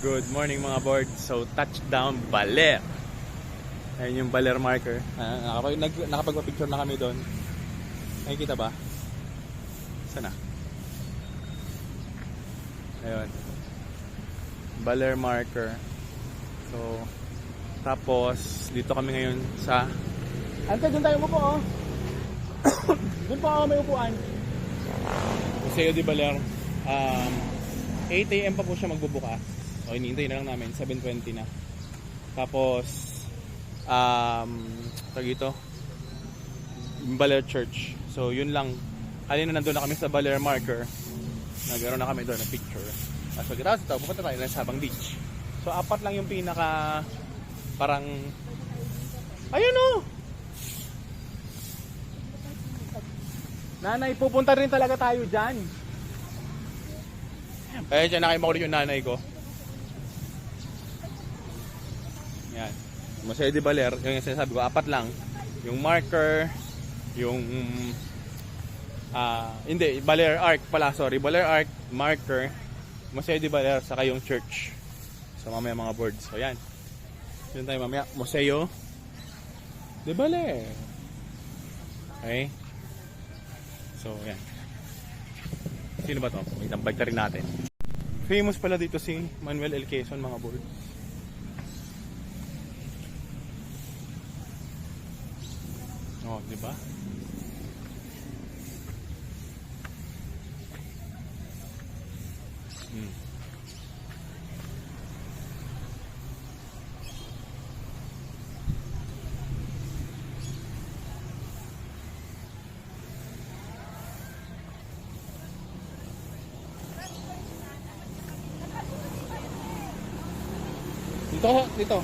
Good morning mga board. So touchdown Baler. Ayun yung Baler marker. Nakapagpa-picture na kami doon. Nakikita ba? Sana? Ayun. Baler marker. So tapos dito kami ngayon sa Ante, doon tayo umupo oh. Doon pa ako may upuan. Museo de Baler. 8 AM pa po siya magbubukas. O hinihintay na lang namin, 7:20 na. Tapos tawag ito Baler Church. So yun lang. Kanina nandun na kami sa Baler marker. Nagkaroon na kami doon ng picture. So kita ito, pupunta tayo sa Sabang Beach. So apat lang yung pinaka parang ayun oh. Nanay, pupunta rin talaga tayo dyan. Kaya dyan nakimakulit yung nanay ko. Yan. Museo de Baler, yung sinasabi ko, apat lang. Yung marker, yung hindi, Baler Arc pala, sorry. Baler Arc, marker, Museo de Baler, saka yung church. So mamaya mga boards. So yan. Yun tayo mamaya. Museo de Baler. Okay. So yan. Sino ba to? May tambay ka rin natin. Famous pala dito si Manuel L. Quezon mga board. Oh, di ba? Dito.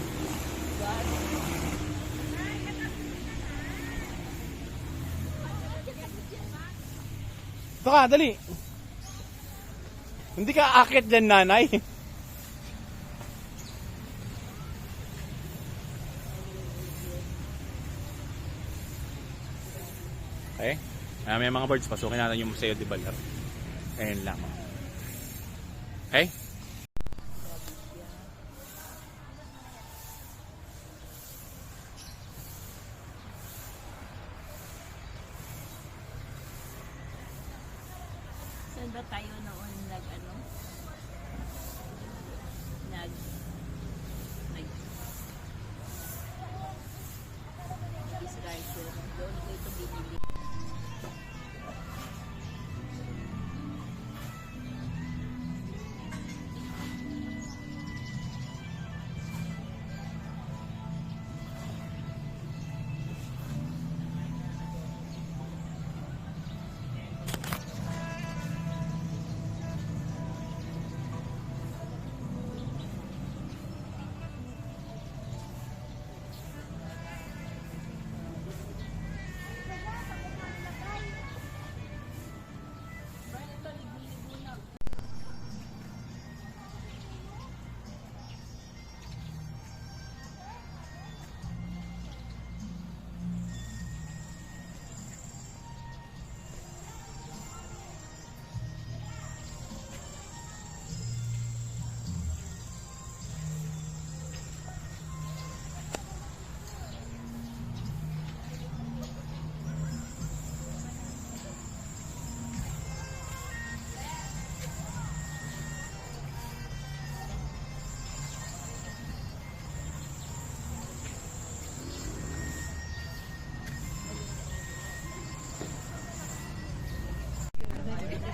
Ito ka, dali. Hindi ka akit dyan, nanay. Okay. May mga birds, pasukin natin yung Museo de Baler. Ayun lang. Okay. Saan ba tayo noon Israel doon ko ito binili.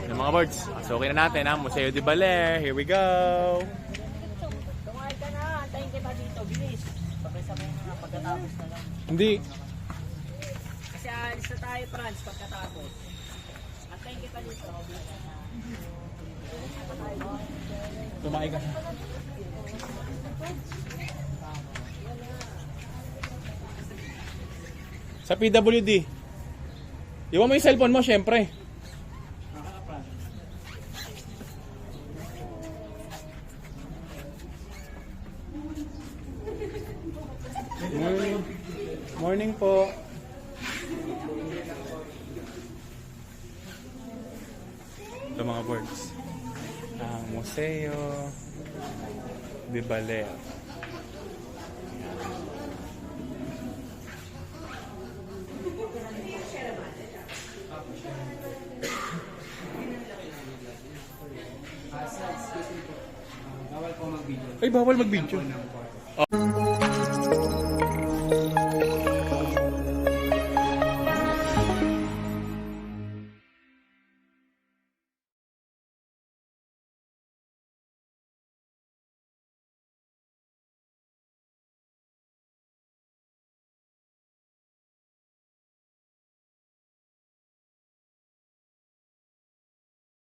Yung mga birds, pasukin na natin ha, Museo de Baler. Here we go. Tumakay ka na, antayin kita dito, bilis. Sabay-sabay na pagkatapos na lang. Hindi. Kasi alis na tayo, Franz, pagkatapos. Antayin kita dito. Tumakay ka. Sa PWD. Iwan mo yung cellphone mo, syempre. Morning po. Ito mga birds. Museo de Baler. Bawal po mag-video. Ay, bawal mag-video. Lang po